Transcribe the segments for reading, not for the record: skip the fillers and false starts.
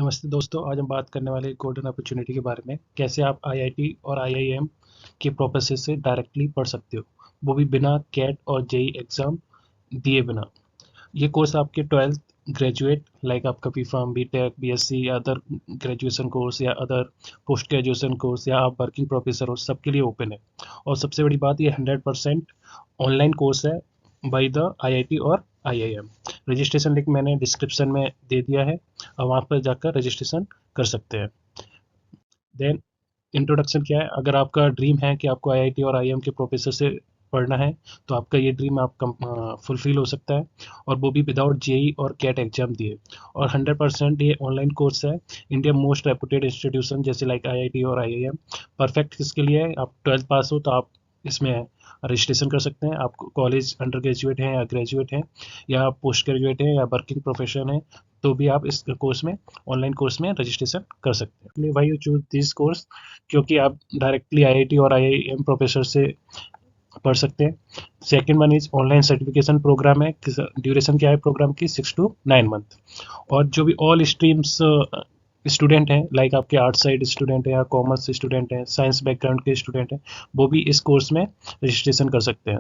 नमस्ते दोस्तों, आज हम बात करने वाले गोल्डन अपॉर्चुनिटी के बारे में। कैसे आप आईआईटी और आईआईएम के प्रोफेसर से डायरेक्टली पढ़ सकते हो, वो भी बिना कैट और जेई एग्ज़ाम दिए बिना। ये कोर्स आपके 12th ग्रेजुएट लाइक आपका बीफार्म, बीटेक, बीएससी या अदर ग्रेजुएशन कोर्स या अदर पोस्ट ग्रेजुएशन कोर्स या आप वर्किंग प्रोफेसर हो, सबके लिए ओपन है। और सबसे बड़ी बात, ये 100% ऑनलाइन कोर्स है बाय द आईआईटी और आईआईएम। रजिस्ट्रेशन लिंक मैंने डिस्क्रिप्शन में दे दिया है, आप वहाँ पर जाकर रजिस्ट्रेशन कर सकते हैं। देन इंट्रोडक्शन क्या है। अगर आपका ड्रीम है कि आपको आईआईटी और आईआईएम के प्रोफेसर से पढ़ना है, तो आपका ये ड्रीम आपका फुलफिल हो सकता है, और वो भी विदाउट जेई और कैट एग्जाम दिए। और 100% ये ऑनलाइन कोर्स है। इंडिया मोस्ट रेपुटेड इंस्टीट्यूशन जैसे लाइक आईआईटी और आईआईएम। परफेक्ट किसके लिए है? आप 12th पास हो तो आप इसमें रजिस्ट्रेशन कर सकते हैं। आप कॉलेज अंडर ग्रेजुएट हैं या ग्रेजुएट हैं या पोस्ट ग्रेजुएट हैं या वर्किंग प्रोफेशन है, तो भी आप इस कोर्स में, ऑनलाइन कोर्स में रजिस्ट्रेशन कर सकते हैं। Why you choose this course? क्योंकि आप डायरेक्टली आईआईटी और आईआईएम प्रोफेसर से पढ़ सकते हैं। Second one is online certification programme है। ड्यूरेशन क्या है प्रोग्राम की? 6 to 9 मंथ। और जो भी ऑल स्ट्रीम्स स्टूडेंट हैं, लाइक आपके आर्ट साइड स्टूडेंट हैं या कॉमर्स स्टूडेंट हैं, साइंस बैकग्राउंड के स्टूडेंट हैं, वो भी इस कोर्स में रजिस्ट्रेशन कर सकते हैं।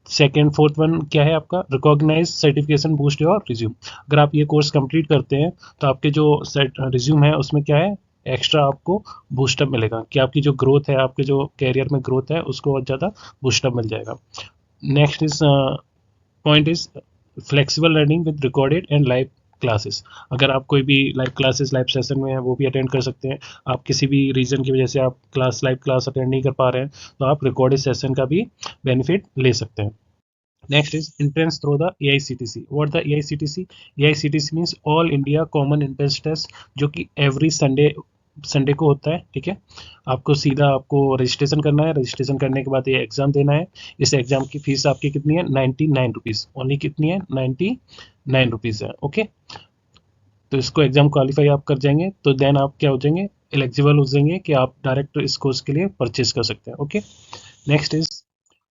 सेकेंड फोर्थ वन क्या है आपका? Recognise certification boost your resume. अगर आप ये कोर्स कंप्लीट करते हैं तो आपके जो रिज्यूम है उसमें क्या है, एक्स्ट्रा आपको बूस्टअप मिलेगा, कि आपकी जो ग्रोथ है, आपके जो कैरियर में ग्रोथ है, उसको और ज़्यादा बूस्टअप मिल जाएगा। Next is point is flexible learning with recorded and live classes. अगर आप कोई भी लाइव क्लासेस, लाइव सेशन में है, वो भी अटेंड कर सकते हैं। आप किसी भी रीजन की वजह से आप लाइव क्लास अटेंड नहीं कर पा रहे हैं, तो आप रिकॉर्डेड सेशन का भी बेनिफिट ले सकते हैं। Next is entrance through the AICTC. What the AICTC? AICTC means All India Common Entrance Test, जो कि एवरी संडे को होता है। ठीक है, आपको सीधा आपको रजिस्ट्रेशन करना है। रजिस्ट्रेशन करने के बाद ये एग्ज़ाम देना है। इस एग्ज़ाम की फीस आपकी कितनी है? 99 रुपीज़। ओनली कितनी है? 99 रुपीज़ है। ओके, तो इसको एग्ज़ाम क्वालिफाई आप कर जाएंगे तो देन आप क्या हो जाएंगे? एलिजिबल हो जाएंगे कि आप डायरेक्ट इस कोर्स के लिए परचेज कर सकते हैं। Okay, next is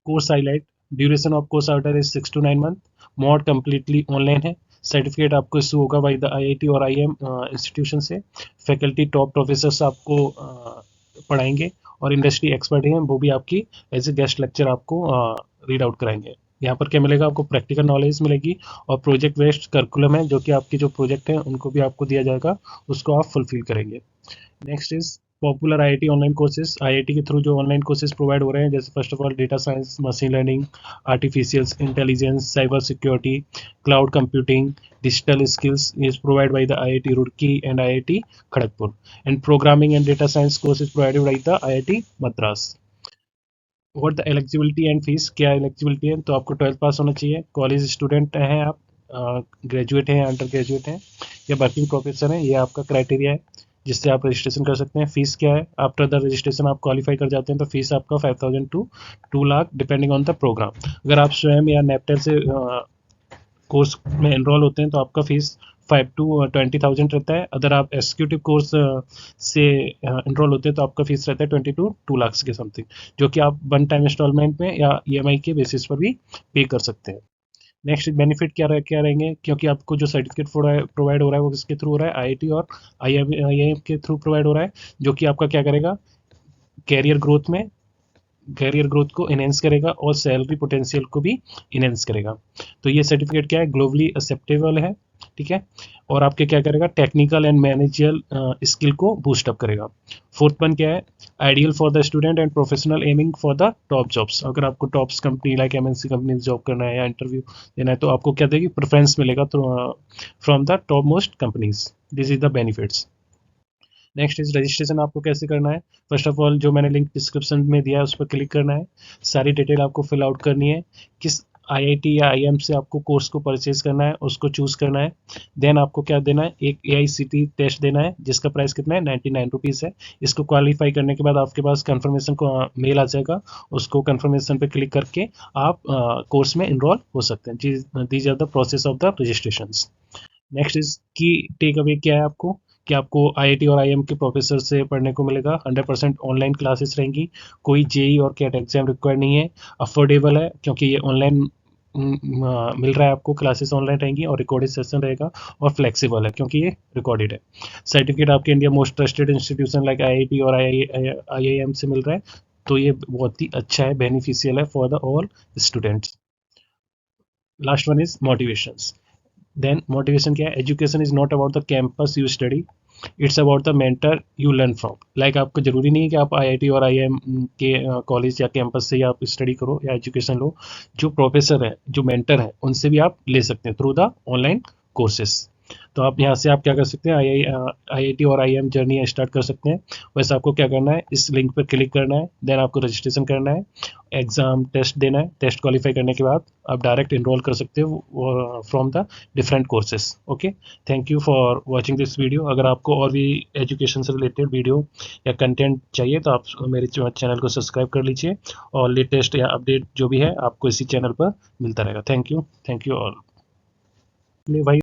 course highlight. Duration of course outer is 6 to 9 month. Mode completely online है। सर्टिफिकेट आपको इशू होगा बाई द आईआईटी और आईएम इंस्टीट्यूशन से। फैकल्टी टॉप प्रोफेसर्स आपको पढ़ाएंगे, और इंडस्ट्री एक्सपर्ट हैं, वो भी आपकी एज ए गेस्ट लेक्चर आपको रीड आउट कराएंगे। यहाँ पर क्या मिलेगा आपको? प्रैक्टिकल नॉलेज मिलेगी, और प्रोजेक्ट बेस्ड करिकुलम है, जो कि आपकी जो प्रोजेक्ट है उनको भी आपको दिया जाएगा, उसको आप फुलफिल करेंगे। Next is popular IIT online courses. IIT के थ्रू जो ऑनलाइन कोर्सेज प्रोवाइड हो रहे हैं, जैसे first of all data science, machine learning, artificial intelligence, cyber security, cloud computing, digital skills is provide by the IIT Roorkee and IIT Kharagpur. And programming and data science course is provided by the IIT Madras. What the eligibility and fees? क्या eligibility है? तो आपको 12th पास होना चाहिए, college student हैं आप, graduate हैं, under graduate हैं या वर्किंग प्रोफेसर हैं, ये आपका क्राइटेरिया है जिससे आप रजिस्ट्रेशन कर सकते हैं। फीस क्या है? आफ्टर द रजिस्ट्रेशन आप क्वालिफाई कर जाते हैं तो फीस आपका 5,000 to 2 lakh depending on the programme. अगर आप स्वयं या नेपटेल से कोर्स में एनरोल होते हैं तो आपका फीस 5 to 20,000 रहता है। अगर आप एग्जीक्यूटिव कोर्स से एनरोल होते हैं तो आपका फीस रहता है 20 to 2 लाख के समथिंग, जो कि आप वन टाइम इंस्टॉलमेंट में या ईएमआई के बेसिस पर भी पे कर सकते हैं। नेक्स्ट बेनिफिट क्या रहेंगे? क्योंकि आपको जो सर्टिफिकेट प्रोवाइड हो रहा है वो किसके थ्रू हो रहा है? आईआईटी और आईआईएम के थ्रू प्रोवाइड हो रहा है, जो कि आपका क्या करेगा? कैरियर ग्रोथ में, कैरियर ग्रोथ को इनहेंस करेगा और सैलरी पोटेंशियल को भी इनहेंस करेगा। तो ये सर्टिफिकेट क्या है? ग्लोबली एक्सेप्टेबल है। ठीक है, और आपके क्या करेगा? टेक्निकल एंड मैनेजियल स्किल को बूस्ट अप करेगा। फोर्थ वन क्या है? Ideal for the student and professional aiming for the top jobs. अगर आपको tops company like MNC company job करना है या इंटरव्यू देना है, तो आपको क्या देगी? प्रेफरेंस मिलेगा from the top most companies. This is the benefits. Next is registration आपको कैसे करना है? फर्स्ट ऑफ ऑल जो मैंने लिंक डिस्क्रिप्शन में दिया है उस पर क्लिक करना है। सारी डिटेल आपको फिल आउट करनी है। किस आईआईटी या आईएम से आपको कोर्स को परचेज करना है, उसको चूज करना है। देन आपको क्या देना है? एक एआईसीटी टेस्ट देना है, जिसका प्राइस कितना है? 99 रुपीज़ है। इसको क्वालिफाई करने के बाद आपके पास कंफर्मेशन को मेल आ जाएगा। उसको कंफर्मेशन पे क्लिक करके आप कोर्स में इनरोल हो सकते हैं। These are the process of the registration. Next is key takeaway क्या है आपको? कि आपको आईआईटी और आईएम के प्रोफेसर से पढ़ने को मिलेगा। 100% ऑनलाइन क्लासेस रहेंगी, कोई जेई और कैट एग्जाम रिक्वायर्ड नहीं है। अफोर्डेबल है क्योंकि ये ऑनलाइन मिल रहा है आपको, क्लासेस ऑनलाइन रहेंगी और रिकॉर्डेड सेशन रहेगा और फ्लेक्सिबल है क्योंकि ये रिकॉर्डेड है। सर्टिफिकेट आपके India most trusted institution like IIT और आईआईएम से मिल रहा है, तो ये बहुत ही अच्छा है, बेनिफिशियल है for the all students. Last one is motivations. Then motivation क्या है? Education is not about the campus you study, it's about the mentor you learn from. Like आपको जरूरी नहीं है कि आप आईआईटी और आईआईएम के कॉलेज या कैंपस से ही आप स्टडी करो या एजुकेशन लो। जो प्रोफेसर है, जो मेंटर है, उनसे भी आप ले सकते हैं थ्रू द ऑनलाइन कोर्सेस। तो आप यहाँ से आप क्या कर सकते हैं, आईआईटी और आईआईएम जर्नी स्टार्ट कर सकते हैं। वैसे आपको क्या करना है, इस लिंक पर क्लिक करना है, देन आपको रजिस्ट्रेशन करना है, एग्ज़ाम टेस्ट देना है, टेस्ट क्वालिफाई करने के बाद आप डायरेक्ट इनरोल कर सकते हो from the different courses. Okay, thank you for watching this video. अगर आपको और भी एजुकेशन से रिलेटेड वीडियो या कंटेंट चाहिए तो आप मेरे चैनल को सब्सक्राइब कर लीजिए, और लेटेस्ट या अपडेट जो भी है आपको इसी चैनल पर मिलता रहेगा। Thank you all. भाई